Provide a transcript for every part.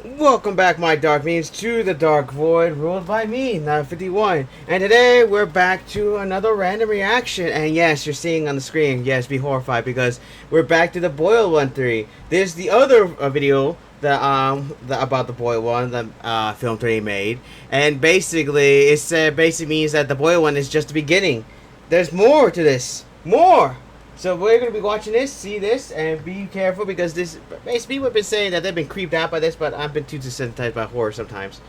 Welcome back, my dark memes, to the Dark Void, ruled by me, 951. And today, we're back to another random reaction. And yes, you're seeing on the screen, yes, be horrified, because we're back to the Boiled One 3. There's the other video that about the Boiled One that Film 3 made. And basically, it basically means that the Boiled One is just the beginning. There's more to this. More! So we're going to be watching this, see this, and be careful because this, basically people have been saying that they've been creeped out by this, but I've been too desensitized by horror sometimes.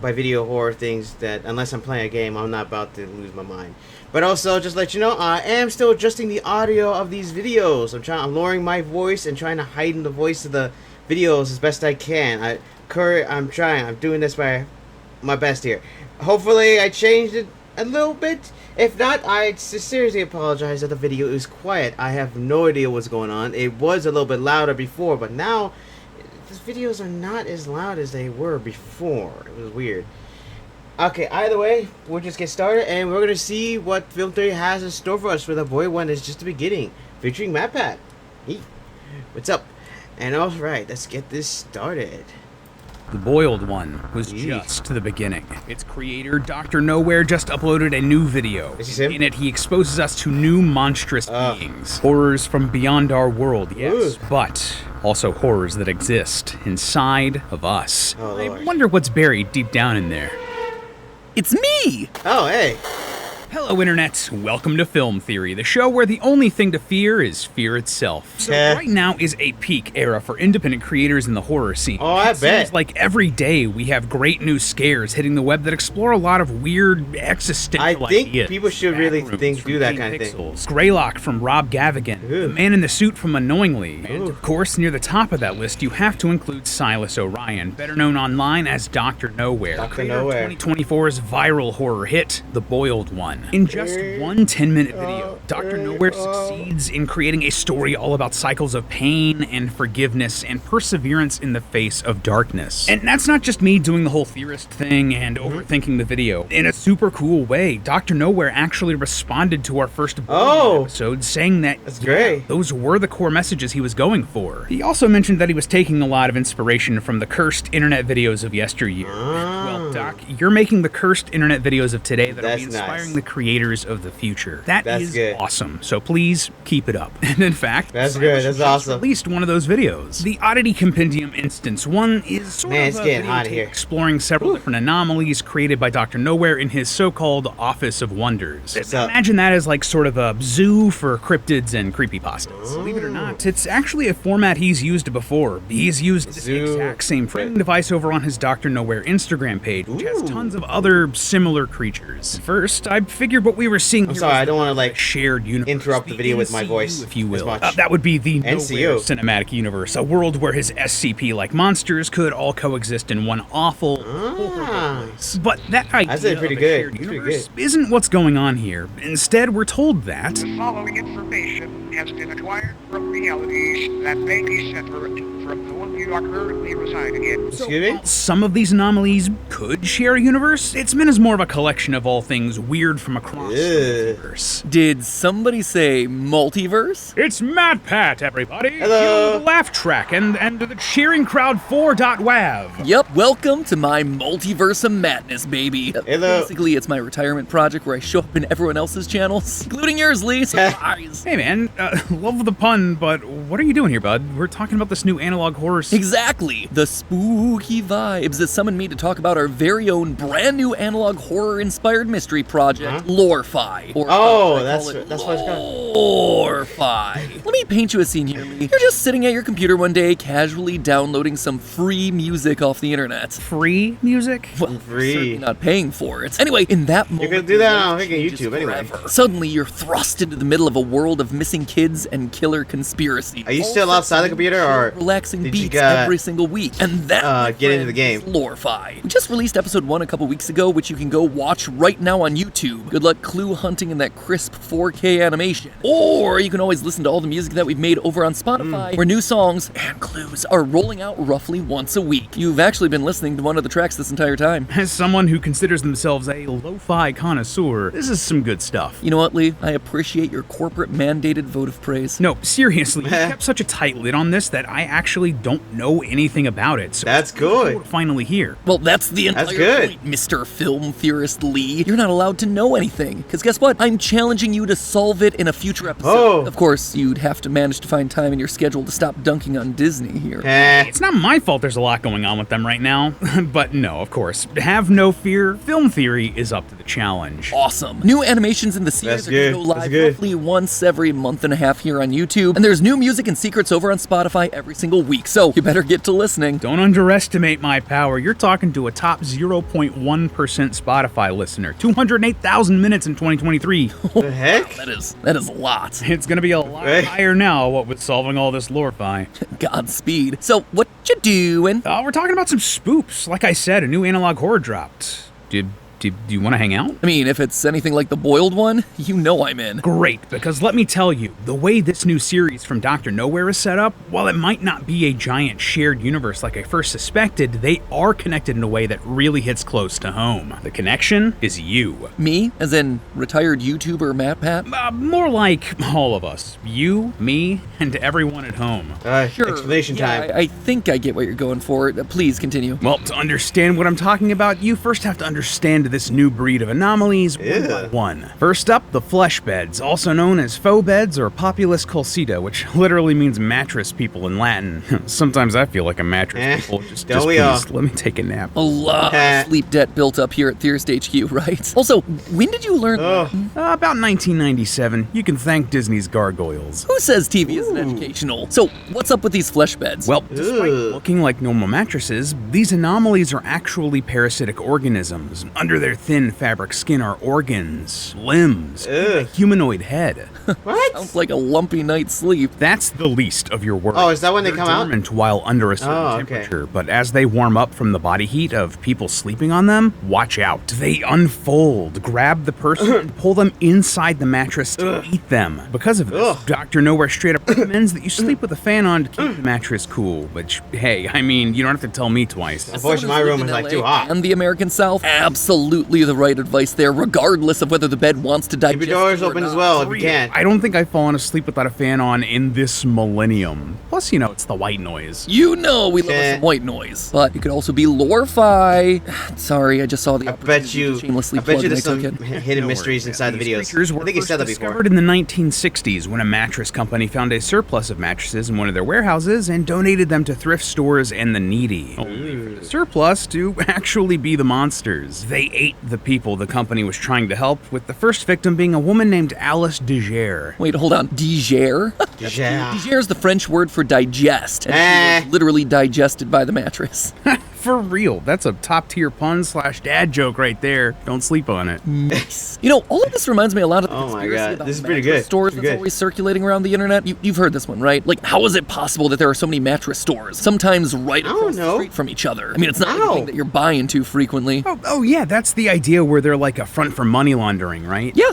By video horror things that, unless I'm playing a game, I'm not about to lose my mind. But also, just to let you know, I am still adjusting the audio of these videos. I'm lowering my voice and trying to heighten the voice of the videos as best I can. I'm doing this by my best here. Hopefully I changed it a little bit. If not, I sincerely apologize that the video is quiet. I have no idea what's going on. It was a little bit louder before, but now these videos are not as loud as they were before. It was weird. Okay, either way, we'll just get started and we're going to see what Film 3 has in store for us for the Boiled One is just the beginning, featuring MatPat. What's up? And alright, let's get this started. The Boiled One was just the beginning. Its creator, Dr. Nowhere, just uploaded a new video. In it, he exposes us to new monstrous beings. Horrors from beyond our world, yes, but also horrors that exist inside of us. I wonder what's buried deep down in there. It's me! Oh, hey. Hello, Internet. Welcome to Film Theory, the show where the only thing to fear is fear itself. So right now is a peak era for independent creators in the horror scene. Oh, I bet. Seems like every day we have great new scares hitting the web that explore a lot of weird existential ideas. I think people should really do that kind of thing. Greylock from Rob Gavigan, The Man in the Suit from Unknowingly, and of course, near the top of that list, you have to include Silas Orion, better known online as Dr. Nowhere, creator of 2024's viral horror hit, The Boiled One. In just one 10-minute video, Dr. Nowhere succeeds in creating a story all about cycles of pain and forgiveness and perseverance in the face of darkness. And that's not just me doing the whole theorist thing and overthinking the video. In a super cool way, Dr. Nowhere actually responded to our first episode saying that those were the core messages he was going for. He also mentioned that he was taking a lot of inspiration from the cursed internet videos of yesteryear. Well, Doc, you're making the cursed internet videos of today that are inspiring the creators of the future. That's awesome. So please keep it up. And in fact, that's awesome. Released one of those videos. The Oddity Compendium Instance 1 is sort of a video exploring several different anomalies created by Dr. Nowhere in his so-called Office of Wonders. Imagine that as like sort of a zoo for cryptids and creepypastas. Believe it or not, it's actually a format he's used before. He's used this exact same framing device over on his Dr. Nowhere Instagram page, which has tons of other similar creatures. First, I figured what we were seeing. I'm sorry, I don't want to like shared universe, interrupt the video with my voice, if you will. That would be the Nowhere cinematic universe, a world where his SCP-like monsters could all coexist in one awful, place. But that idea of a shared universe isn't what's going on here. Instead, we're told that the following information has been acquired from realities that may be separate from the one you are currently residing in. So, some of these anomalies could share a universe. It's meant as more of a collection of all things weird from across the multiverse. Did somebody say multiverse? It's MatPat, everybody. Hello. Cue the laugh track and the cheering crowd 4.wav. Yep, welcome to my multiverse of madness, baby. Hello. Basically, it's my retirement project where I show up in everyone else's channels, including yours, Lee. Surprise. Hey, man, love the pun, but what are you doing here, bud? We're talking about this new analog horror. Exactly. The spooky vibes that summoned me to talk about our very own brand new analog horror-inspired mystery project, Lorefy. Or that's what it's called. Lorefy. Let me paint you a scene here, Lee. You're just sitting at your computer one day, casually downloading some free music off the internet. Free music? Well, certainly not paying for it. Anyway, in that moment, you can do that on YouTube anyway. Suddenly, you're thrust into the middle of a world of missing kids and killer conspiracy. Are you still outside the computer, or relaxing beats every single week? And that get into the game. Lorefy. We just released episode 1 a couple weeks ago, which you can go watch right now on YouTube. Good luck clue hunting in that crisp 4K animation. Or you can always listen to all the music that we've made over on Spotify, where new songs and clues are rolling out roughly once a week. You've actually been listening to one of the tracks this entire time. As someone who considers themselves a lo-fi connoisseur, this is some good stuff. You know what, Lee? I appreciate your corporate mandated vote of praise. No, seriously, you kept such a tight lid on this that I actually don't know anything about it. So That's it's cool good. to finally hear. Well, that's the entire good. point, Mr. Film Theorist Lee. You're not allowed to know anything, because guess what? I'm challenging you to solve it in a future episode. Oh. Of course, you'd have to manage to find time in your schedule to stop dunking on Disney here. It's not my fault there's a lot going on with them right now. But no, of course, have no fear. Film Theory is up to the challenge. Awesome. New animations in the series That's are going to good. go That's live good. roughly once every month and a half here on YouTube. And there's new music and secrets over on Spotify every single week, so you better get to listening. Don't underestimate my power. You're talking to a top 0.1% Spotify listener. 208,000 minutes in 2023. The heck? That is a lot. It's gonna be a lot Right. higher now, what with solving all this lore-fi. Godspeed. So, what you doing? We're talking about some spoops. Like I said, a new analog horror dropped. Do you want to hang out? I mean, if it's anything like the boiled one, you know I'm in. Great, because let me tell you, the way this new series from Dr. Nowhere is set up, while it might not be a giant shared universe like I first suspected, they are connected in a way that really hits close to home. The connection is you. Me, as in retired YouTuber MatPat? More like all of us. You, me, and everyone at home. Sure. Explanation Yeah, time. I think I get what you're going for. Please continue. Well, to understand what I'm talking about, you first have to understand this new breed of anomalies one by Ew. one. First up, the flesh beds, also known as faux beds or populus colcida, which literally means mattress people in Latin. Sometimes I feel like a mattress people. Just don't we all? please, let me take a nap. A lot of sleep debt built up here at Theorist HQ, right? Also, when did you learn that? About 1997. You can thank Disney's Gargoyles. Who says TV isn't educational? So, what's up with these flesh beds? Well, despite Ugh. looking like normal mattresses, these anomalies are actually parasitic organisms. Under their thin fabric skin are organs, limbs, a humanoid head. What? sounds like a lumpy night's sleep. That's the least of your worries. Oh, is that when they They're come out? dormant while under a certain Oh, okay. temperature, but as they warm up from the body heat of people sleeping on them, watch out. They unfold, grab the person, and pull them inside the mattress to eat them. Because of this, Ugh. Dr. Nowhere straight up recommends that you sleep with a fan on to keep the mattress cool, which, hey, I mean, you don't have to tell me twice. Unfortunately, my room is like too hot. And the American South, absolutely the right advice there, regardless of whether the bed wants to digest. Keep your doors you or open not. as well if you can. I don't think I've fallen asleep without a fan on in this millennium. Plus, you know, it's the white noise. You know we love us Eh. some white noise, but it could also be lore-fi. Sorry, I just saw the I bet opportunity you. to shamelessly I bet plug you and I there's some took it. hidden No mysteries worries, inside the These videos. creatures I were think you first said that before. discovered in the 1960s when a mattress company found a surplus of mattresses in one of their warehouses and donated them to thrift stores and the needy. Only for the surplus to actually be the monsters. They ate the people the company was trying to help, with the first victim being a woman named Alice Degere. Wait, hold on. Digere? Yeah. Digere is the French word for digest, and Eh. she was literally digested by the mattress. For real, that's a top-tier pun/dad joke right there. Don't sleep on it. You know, all of this reminds me a lot of the Oh my conspiracy God, about this is pretty mattress good. stores Pretty that's good. always circulating around the internet. You've heard this one, right? Like, how is it possible that there are so many mattress stores, sometimes right I don't across the know. street from each other? I mean, it's not Ow. anything that you're buying too frequently. Oh yeah, that's the idea where they're like a front for money laundering, right? Yeah,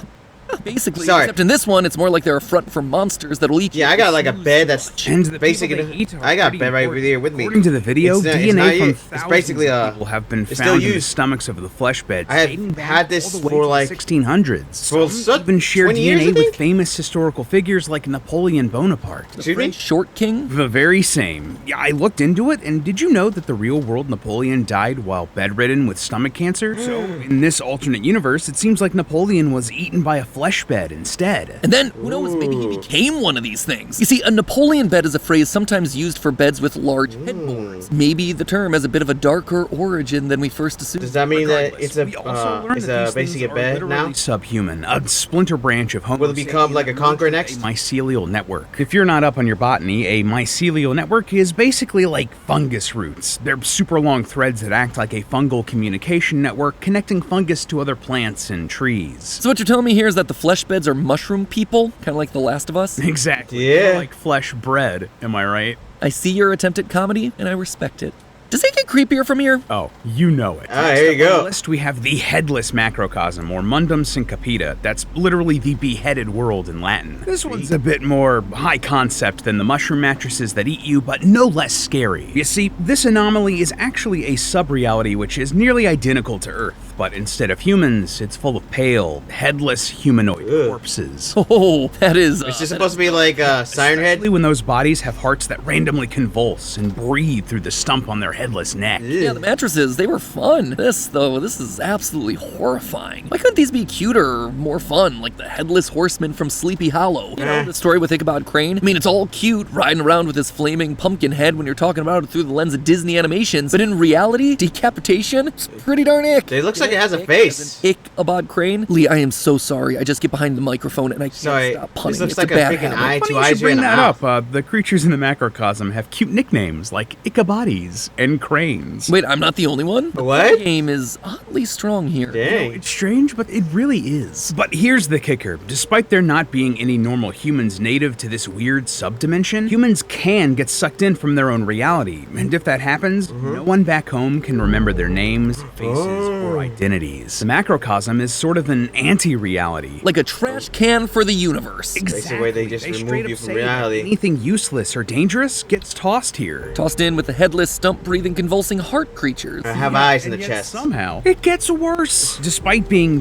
basically. Sorry. Except in this one, it's more like they're a front for monsters that'll eat you. Yeah, I got like a Snooze bed so that's much. And the basically. people they eat are I got a pretty bed right important. here with me. According to the video, It's not DNA from you. It's thousands basically of people have been it's still found in the used. stomachs of the flesh beds. I have dating back had this all the way for, to like, the 1600s. for Some even shared 20 years, I DNA with think? famous historical figures like Napoleon Bonaparte. The Excuse me? French short king? The very same. Yeah, I looked into it, and did you know that the real world Napoleon died while bedridden with stomach cancer? So, in this alternate universe, it seems like Napoleon was eaten by a flesh bed instead. And then, who knows, maybe he became one of these things. You see, a Napoleon bed is a phrase sometimes used for beds with large headboards. Maybe the term has a bit of a darker origin than we first assumed. Does that mean that Regardless, it's we also learned it's that a these basically things a are bed literally now? subhuman, a splinter branch of Homo Will it become sapien like a that conqueror merged with next? A mycelial network. If you're not up on your botany, a mycelial network is basically like fungus roots. They're super long threads that act like a fungal communication network connecting fungus to other plants and trees. So what you're telling me here is that the flesh beds are mushroom people, kind of like The Last of Us? Exactly. Yeah. They're like flesh bread, am I right? I see your attempt at comedy, and I respect it. Does it get creepier from here? Oh, you know it. Ah, here you On the go. list, we have the headless macrocosm, or mundum syncopita. That's literally the beheaded world in Latin. This one's a bit more high concept than the mushroom mattresses that eat you, but no less scary. You see, this anomaly is actually a sub-reality which is nearly identical to Earth. but instead of humans, it's full of pale, headless humanoid corpses. Oh, that is... Is this supposed to be like Siren Head? Especially when those bodies have hearts that randomly convulse and breathe through the stump on their headless neck. Yeah, the mattresses, they were fun. This, though, this is absolutely horrifying. Why couldn't these be cuter, more fun, like the Headless Horseman from Sleepy Hollow? You know, the story with Ichabod Crane? I mean, it's all cute, riding around with his flaming pumpkin head when you're talking about it through the lens of Disney animations, but in reality, decapitation, it's pretty darn ick. It looks like it has a face. Ichabod Crane? Lee, I am so sorry. I just get behind the microphone and I can't stop punning. This looks It's like a a bad freaking habit. eye, Funny two you eyes should bring in the that mouth. up. The creatures in the macrocosm have cute nicknames like Ichabodies and Cranes. Wait, I'm not the only one? What? The game is oddly strong here. Dang. It's strange, but it really is. But here's the kicker. Despite there not being any normal humans native to this weird subdimension, humans can get sucked in from their own reality. And if that happens, no one back home can remember their names, faces, or identities. The macrocosm is sort of an anti-reality. Like a trash can for the universe. Basically, where they just straight remove up you from say that reality. anything useless or dangerous gets tossed here. Tossed in with the headless, stump-breathing, convulsing heart creatures. I have eyes in the And yet chest. somehow, it gets worse. Despite being,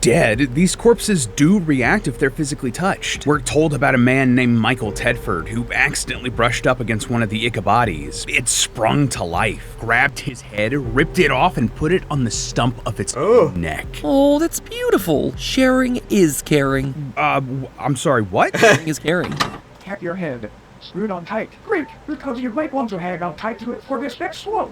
dead, these corpses do react if they're physically touched. We're told about a man named Michael Tedford who accidentally brushed up against one of the Ichabodies. It sprung to life, grabbed his head, ripped it off, and put it on the stump of its own neck. Oh, that's beautiful. Sharing is caring. I'm sorry, what? Sharing is caring. Tap your head. Screwed on tight. Great, because you might want to hang on tight to it for this next swim.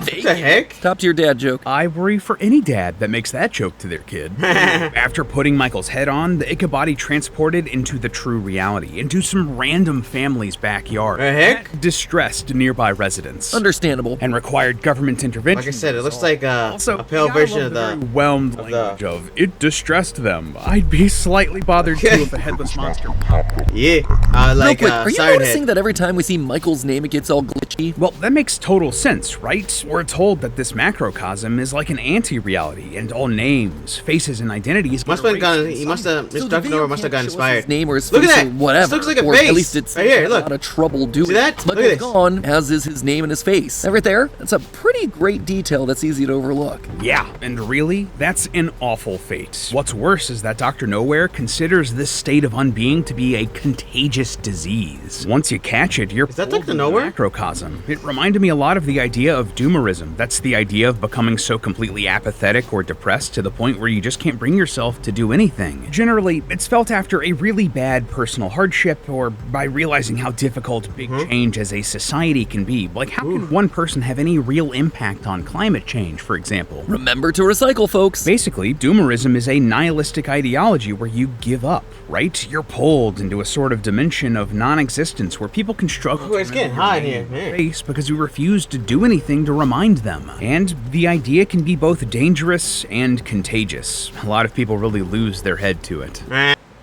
What the heck? Top tier dad joke. I worry for any dad that makes that joke to their kid. After putting Michael's head on, the Ichabodi transported into the true reality, into some random family's backyard. The heck? Distressed nearby residents. Understandable. And required government intervention. Like I said, it looks like Also, a pale I version love of very the... whelmed language of it distressed them. I'd be slightly bothered too if a headless monster popped. Yeah. Real Like quick, are you Siren noticing Head. that every time we see Michael's name, it gets all glitchy? Well, that makes total sense, right? We're told that this macrocosm is like an anti-reality, and all names, faces, and identities. Must have gotten... He must have... So Mr. the Dr. video Nova must have can't gotten show us his inspired. name or his Look at face that. or whatever. This looks like a or face. At least it's Right here, a look. lot of trouble doing See that? it. Look at Michael's this. gone, as is his name and his face. That right there, that's a pretty great detail that's easy to overlook. Yeah, and really, that's an awful fate. What's worse is that Dr. Nowhere considers this state of unbeing to be a contagious disease. Once you catch it, you're Is that pulled Dr. into the Nowhere? macrocosm. It reminded me a lot of the idea of doomerism. That's the idea of becoming so completely apathetic or depressed to the point where you just can't bring yourself to do anything. Generally, it's felt after a really bad personal hardship or by realizing how difficult big change as a society can be. Like, how can one person have any real impact on climate change, for example? Remember to recycle, folks. Basically, doomerism is a nihilistic ideology where you give up, right? You're pulled into a sort of dimension of non-existence where people can struggle Oh, it's to getting remember hot in your here, name man. and face because you refuse to do anything to remind them. And the idea can be both dangerous and contagious. A lot of people really lose their head to it.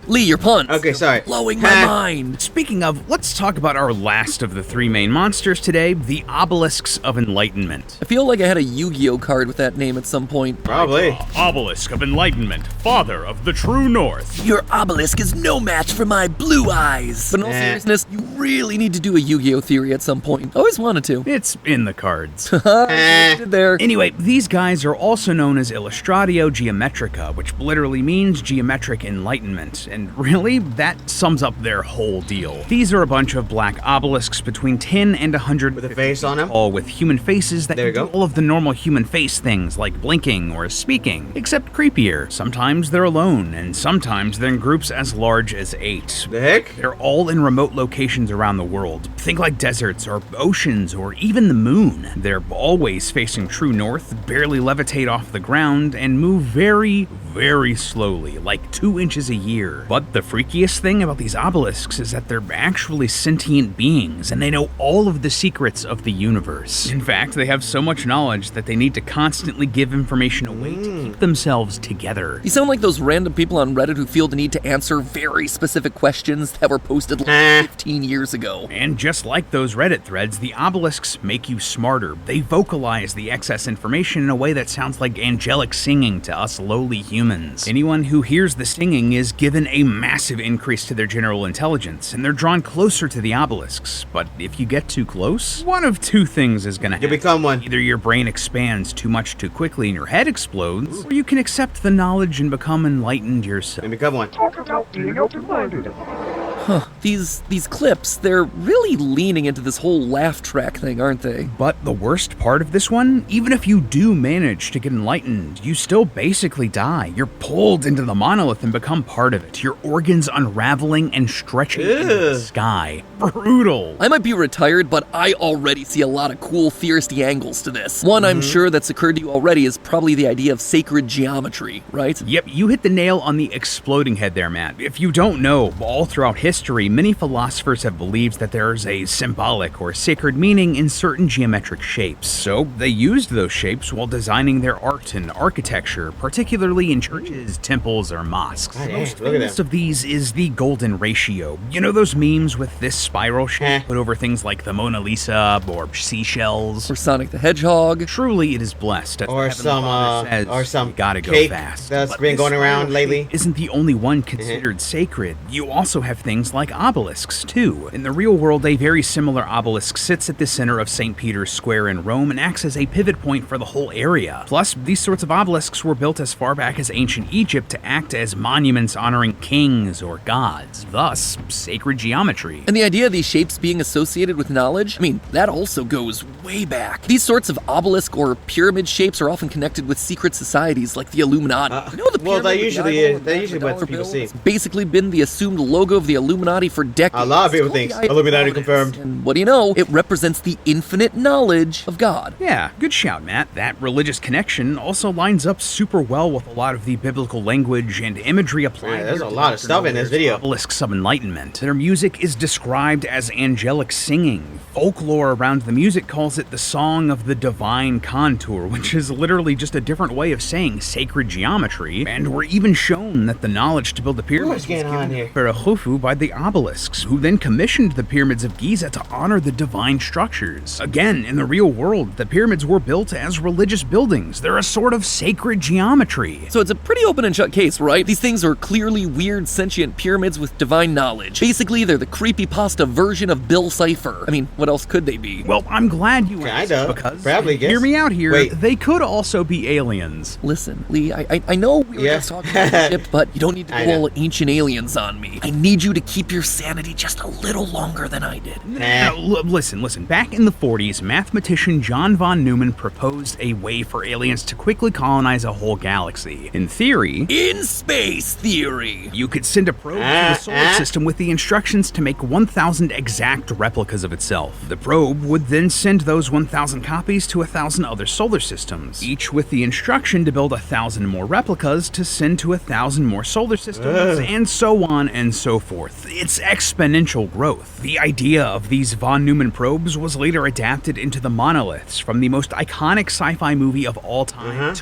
Lee, your puns. Okay, sorry. Blowing my mind. Speaking of, let's talk about our last of the three main monsters today, the Obelisks of Enlightenment. I feel like I had a Yu-Gi-Oh card with that name at some point. Probably. Obelisk of Enlightenment, father of the true north. Your obelisk is no match for my blue eyes. But in all seriousness, you really need to do a Yu-Gi-Oh theory at some point. Always wanted to. It's in the cards. Did there. Anyway, these guys are also known as Illustratio Geometrica, which literally means geometric enlightenment, and really, that sums up their whole deal. These are a bunch of black obelisks between 10 and 100 With a face on them? all with human faces that There you can go. do all of the normal human face things like blinking or speaking, except creepier. Sometimes they're alone, and sometimes they're in groups as large as 8. The heck? They're all in remote locations around the world. Think like deserts or oceans or even the moon. They're always facing true north, barely levitate off the ground, and move very, very slowly, like 2 inches a year. But the freakiest thing about these obelisks is that they're actually sentient beings, and they know all of the secrets of the universe. In fact, they have so much knowledge that they need to constantly give information away to keep themselves together. You sound like those random people on Reddit who feel the need to answer very specific questions that were posted like 15 years ago. And just like those Reddit threads, the obelisks make you smarter. They vocalize the excess information in a way that sounds like angelic singing to us lowly humans. humans. Anyone who hears the singing is given a massive increase to their general intelligence, and they're drawn closer to the obelisks. But if you get too close, one of two things is gonna happen. You become one. Either your brain expands too much too quickly and your head explodes, or you can accept the knowledge and become enlightened yourself. And become one. Talk about being open-minded. Huh. These clips, they're really leaning into this whole laugh track thing, aren't they? But the worst part of this one, even if you do manage to get enlightened, you still basically die. You're pulled into the monolith and become part of it. Your organs unraveling and stretching into the sky. Brutal. I might be retired, but I already see a lot of cool theoristy angles to this. One I'm sure that's occurred to you already is probably the idea of sacred geometry, right? Yep, you hit the nail on the exploding head there, Matt. If you don't know, all throughout history, many philosophers have believed that there's a symbolic or sacred meaning in certain geometric shapes. So they used those shapes while designing their art and architecture, particularly in churches, temples, or mosques. Oh, The yeah, most look at famous that. of these is the golden ratio. You know those memes with this spiral shape put over things like the Mona Lisa or seashells? Or Sonic the Hedgehog. Truly, it is blessed. As the Or Heavenly some, Father says, or some you gotta go cake fast. that's But been this going around spiral lately. shape isn't the only one considered sacred. You also have things like obelisks, too. In the real world, a very similar obelisk sits at the center of St. Peter's Square in Rome and acts as a pivot point for the whole area. Plus, these sorts of obelisks were built as far back as ancient Egypt to act as monuments honoring kings or gods, thus sacred geometry. And the idea of these shapes being associated with knowledge, I mean, that also goes way back. These sorts of obelisk or pyramid shapes are often connected with secret societies like the Illuminati. You know the well, pyramid that with the usually eyeball is. and That the usually dollar what people bill? see. It's basically been the assumed logo of the Illuminati for decades. A lot of people It's think called the Eye of Illuminati Providence. confirmed. And what do you know? It represents the infinite knowledge of God. Yeah, good shout, Matt. That religious connection also lines up super well with a lot of the biblical language and imagery applied. Yeah, there's here a to lot of Dr. stuff in this Nowhere's video. Obelisks of Enlightenment. Their music is described as angelic singing. Folklore around the music calls it the Song of the Divine Contour, which is literally just a different way of saying sacred geometry. And we're even shown that the knowledge to build the pyramids What's going on here? Pharaoh Khufu by the obelisks, who then commissioned the pyramids of Giza to honor the divine structures. Again, in the real world, the pyramids were built as religious buildings. They're a sort of sacred geometry. So it's a pretty open and shut case, right? These things are clearly weird sentient pyramids with divine knowledge. Basically, they're the creepypasta version of Bill Cipher. I mean, what else could they be? Well, I'm glad you asked, Kinda. because, Probably, guess. hear me out here, Wait. they could also be aliens. Listen, Lee, I know we were Yeah. just talking about the ship, but you don't need to I go know. all ancient aliens on me. I need you to keep your sanity just a little longer than I did. Now, listen. Back in the 40s, mathematician John von Neumann proposed a way for aliens to quickly colonize a whole galaxy. In theory, In space theory. you could send a probe to the solar system with the instructions to make 1,000 exact replicas of itself. The probe would then send those 1,000 copies to 1,000 other solar systems, each with the instruction to build 1,000 more replicas to send to 1,000 more solar systems, and so on and so forth. It's exponential growth. The idea of these von Neumann probes was later adapted into the monoliths from the most iconic sci-fi movie of all time,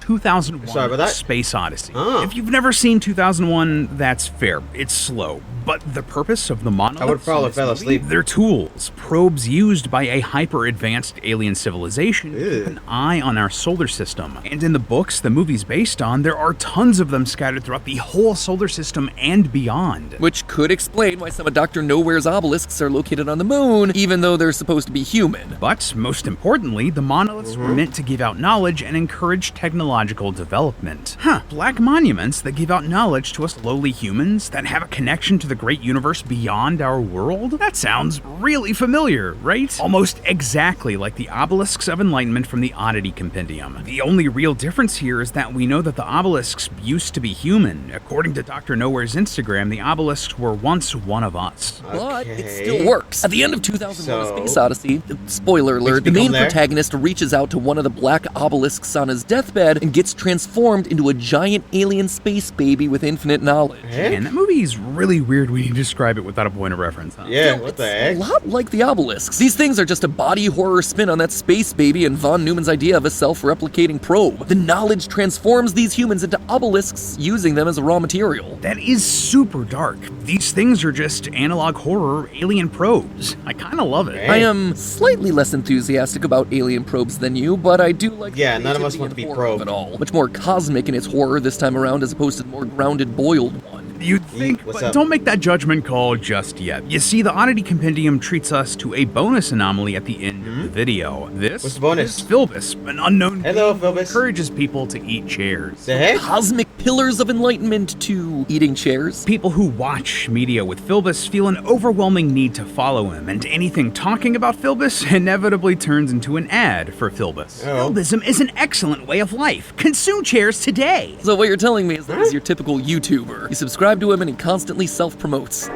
2001 Sorry about that. Space Odyssey. Oh. If you've never seen 2001, that's fair. It's slow. But the purpose of the monoliths I would probably in this fell movie, asleep. they're tools, probes used by a hyper-advanced alien civilization to keep an eye on our solar system. And in the books the movie's based on, there are tons of them scattered throughout the whole solar system and beyond. Which could explain why some of Dr. Nowhere's obelisks are located on the moon, even though they're supposed to be human. But, most importantly, the monoliths were meant to give out knowledge and encourage technological development. Black monuments that give out knowledge to us lowly humans that have a connection to the great universe beyond our world? That sounds really familiar, right? Almost exactly like the obelisks of enlightenment from the Oddity Compendium. The only real difference here is that we know that the obelisks used to be human. According to Dr. Nowhere's Instagram, the obelisks were once one of us. But it Okay. still works. At the end of 2001: A Space Odyssey, spoiler alert, the become main there? protagonist reaches out to one of the black obelisks on his deathbed and gets transformed into a giant alien space baby with infinite knowledge. And that movie's really weird when you describe it without a point of reference, huh? Yeah, what the A heck? lot like the obelisks. These things are just a body horror spin on that space baby and von Neumann's idea of a self-replicating probe. The knowledge transforms these humans into obelisks, using them as a raw material. That is super dark. These things are just analog horror alien probes. I kind of love it. Hey. I am slightly less enthusiastic about alien probes than you, but I do like the Yeah, none of us creativity want to be and horror of probed. it all. Much more cosmic in its horror this time around as opposed to the more grounded, boiled one. You'd think, What's but up? don't make that judgment call just yet. You see, the Oddity Compendium treats us to a bonus anomaly at the end of the video. This What's the bonus? is Philbus, an unknown Hello, being who Philbus. encourages people to eat chairs. The heck? Cosmic pillars of enlightenment to eating chairs. People who watch media with Philbus feel an overwhelming need to follow him, and anything talking about Philbus inevitably turns into an ad for Philbus. Oh. Philbism is an excellent way of life. Consume chairs today. So what you're telling me is that he's your typical YouTuber. You subscribe to him and he constantly self-promotes.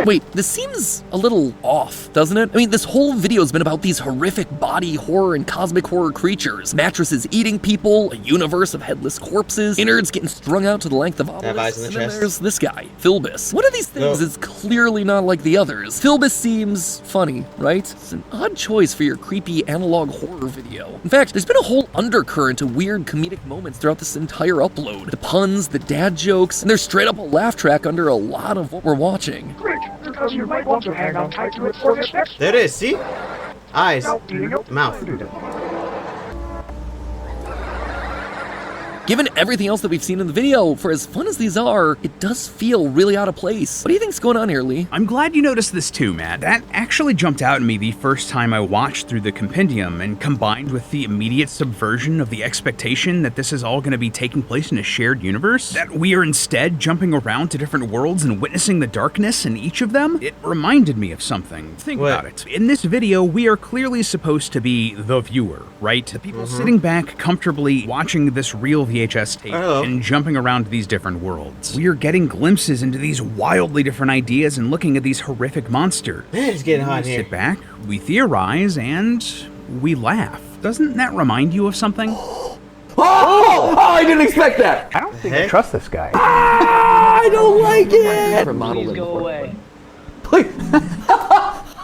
Wait, this seems a little off, doesn't it? I mean, this whole video's been about these horrific body horror and cosmic horror creatures. Mattresses eating people, a universe of headless corpses, innards getting strung out to the length of Have eyes obelisks, in the and then chest. there's this guy, Philbus. One of these things No. is clearly not like the others. Philbus seems funny, right? It's an odd choice for your creepy analog horror video. In fact, there's been a whole undercurrent of weird comedic moments throughout this entire upload. The puns, the dad jokes, and there's straight up a laugh track under a lot of what we're watching. Great, because you might want to hang on tight to it for this next. There it is, see? Eyes. Mouth. Given everything else that we've seen in the video, for as fun as these are, it does feel really out of place. What do you think's going on here, Lee? I'm glad you noticed this too, Matt. That actually jumped out at me the first time I watched through the compendium, and combined with the immediate subversion of the expectation that this is all going to be taking place in a shared universe, that we are instead jumping around to different worlds and witnessing the darkness in each of them, it reminded me of something. Think What? about it. In this video, we are clearly supposed to be the viewer, right? The people sitting back comfortably watching this real VHS tape Hello. and jumping around to these different worlds. We are getting glimpses into these wildly different ideas and looking at these horrific monsters. Man, it's getting We hot here. sit back, we theorize, and we laugh. Doesn't that remind you of something? Oh, I didn't expect that. I don't think Heck? I trust this guy. I don't like it. Never modeled Please it go before. away. Please.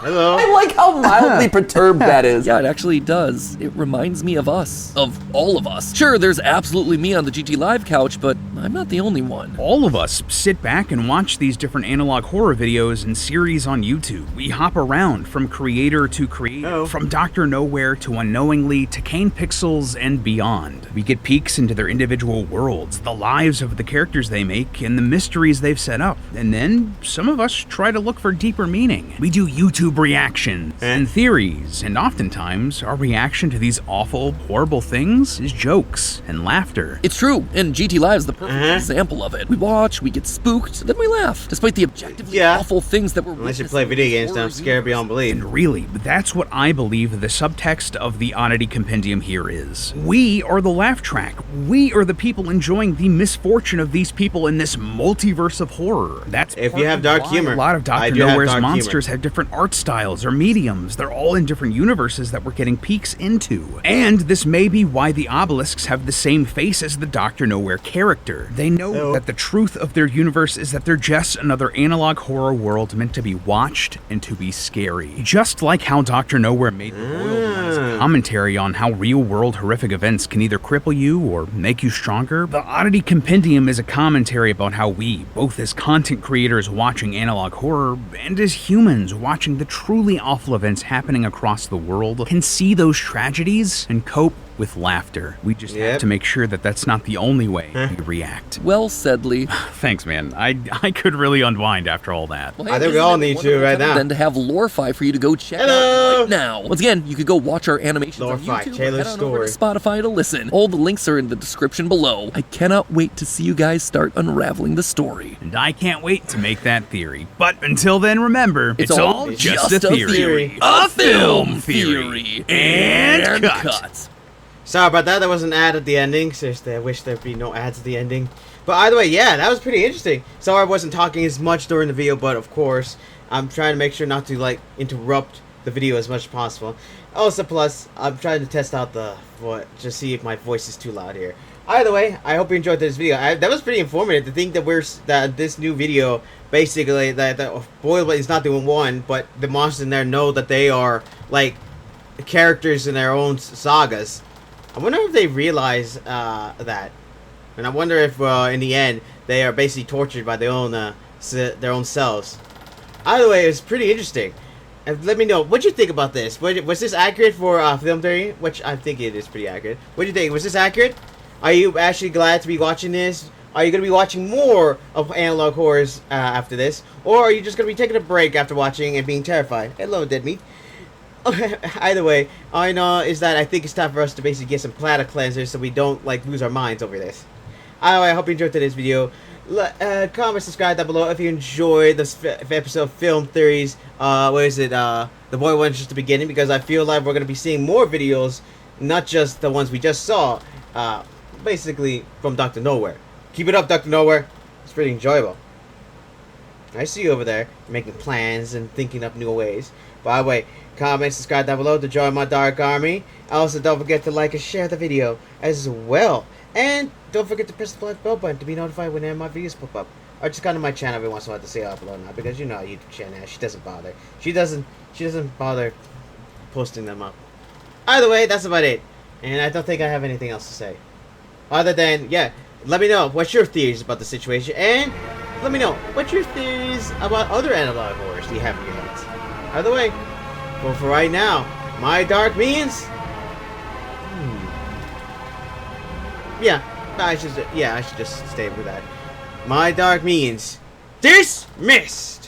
Hello. I like how mildly perturbed that is. Yeah, it actually does. It reminds me of us. Of all of us. Sure, there's absolutely me on the GT Live couch, but I'm not the only one. All of us sit back and watch these different analog horror videos and series on YouTube. We hop around from creator to creator, Oh. from Dr. Nowhere to Unknowingly to Kane Pixels and beyond. We get peeks into their individual worlds, the lives of the characters they make, and the mysteries they've set up. And then some of us try to look for deeper meaning. We do YouTube reactions and theories, and oftentimes our reaction to these awful, horrible things is jokes and laughter. It's true, and GT Live's the perfect example of it. We watch, we get spooked, then we laugh, despite the objectively Yeah. awful things that we're Unless you witnessing play in video this games, then I'm horror scared beyond universe. belief. And really, that's what I believe the subtext of the Oddity Compendium here is. We are the laugh track. We are the people enjoying the misfortune of these people in this multiverse of horror. That's If part you have of dark why humor, a lot of I Dr. do have Nowhere's dark humor. monsters have different art styles or mediums. They're all in different universes that we're getting peeks into. And this may be why the obelisks have the same face as the Dr. Nowhere character. They know Oh. that the truth of their universe is that they're just another analog horror world meant to be watched and to be scary. Just like how Dr. Nowhere made the Boiled Ones a commentary on how real-world horrific events can either cripple you or make you stronger, the Oddity Compendium is a commentary about how we, both as content creators watching analog horror and as humans watching the truly awful events happening across the world, can see those tragedies and cope with laughter. We just Yep. have to make sure that that's not the only way we react. Well said, Lee. Thanks, man. I could really unwind after all that. Well, I think isn't we all it need to wonderful right now. Then to have Lorify for you to go check Hello. out right now. Once again, you could go watch our animations on Lorify, YouTube. Or Taylor's head on over to story. Spotify to listen. All the links are in the description below. I cannot wait to see you guys start unraveling the story. And I can't wait to make that theory. But until then, remember, it's all just a theory. A film theory. And cut. Sorry about that. There was an ad at the ending. Seriously, I wish there'd be no ads at the ending. But either way, yeah, that was pretty interesting. Sorry I wasn't talking as much during the video, but of course, I'm trying to make sure not to, like, interrupt the video as much as possible. Also, plus, I'm trying to test out the just see if my voice is too loud here. Either way, I hope you enjoyed this video. that was pretty informative to think that this new video, basically, that Boiled is not doing one, but the monsters in there know that they are, like, characters in their own sagas. I wonder if they realize that, and I wonder if in the end they are basically tortured by their own selves. Either way, it was pretty interesting. And let me know what you think about this. Was this accurate for film theory? Which I think it is pretty accurate. What do you think? Was this accurate? Are you actually glad to be watching this? Are you going to be watching more of Analog Horrors after this? Or are you just going to be taking a break after watching and being terrified? Hello, dead meat. Either way, all I know is that I think it's time for us to basically get some platter cleansers so we don't like lose our minds over this. Either way, I hope you enjoyed today's video. Comment, subscribe down below if you enjoyed this episode of Film Theories. What is it? The Boy One's just the beginning, because I feel like we're going to be seeing more videos, not just the ones we just saw, basically from Dr. Nowhere. Keep it up, Dr. Nowhere. It's pretty enjoyable. I see you over there making plans and thinking up new ways. By the way, comment, subscribe down below to join my dark army. Also, don't forget to like and share the video as well. And don't forget to press the bell button to be notified whenever my videos pop up. Or just come to my channel every once in a while to say I upload now, because you know how YouTube channel, she doesn't bother. She doesn't bother posting them up. Either way, that's about it. And I don't think I have anything else to say. Other than, yeah, let me know what's your theories about the situation, and let me know what's your theories about other Analog Horrors do you have in your heads. Either way, well, for right now, my dark means, I should just stay with that. My dark means dismissed.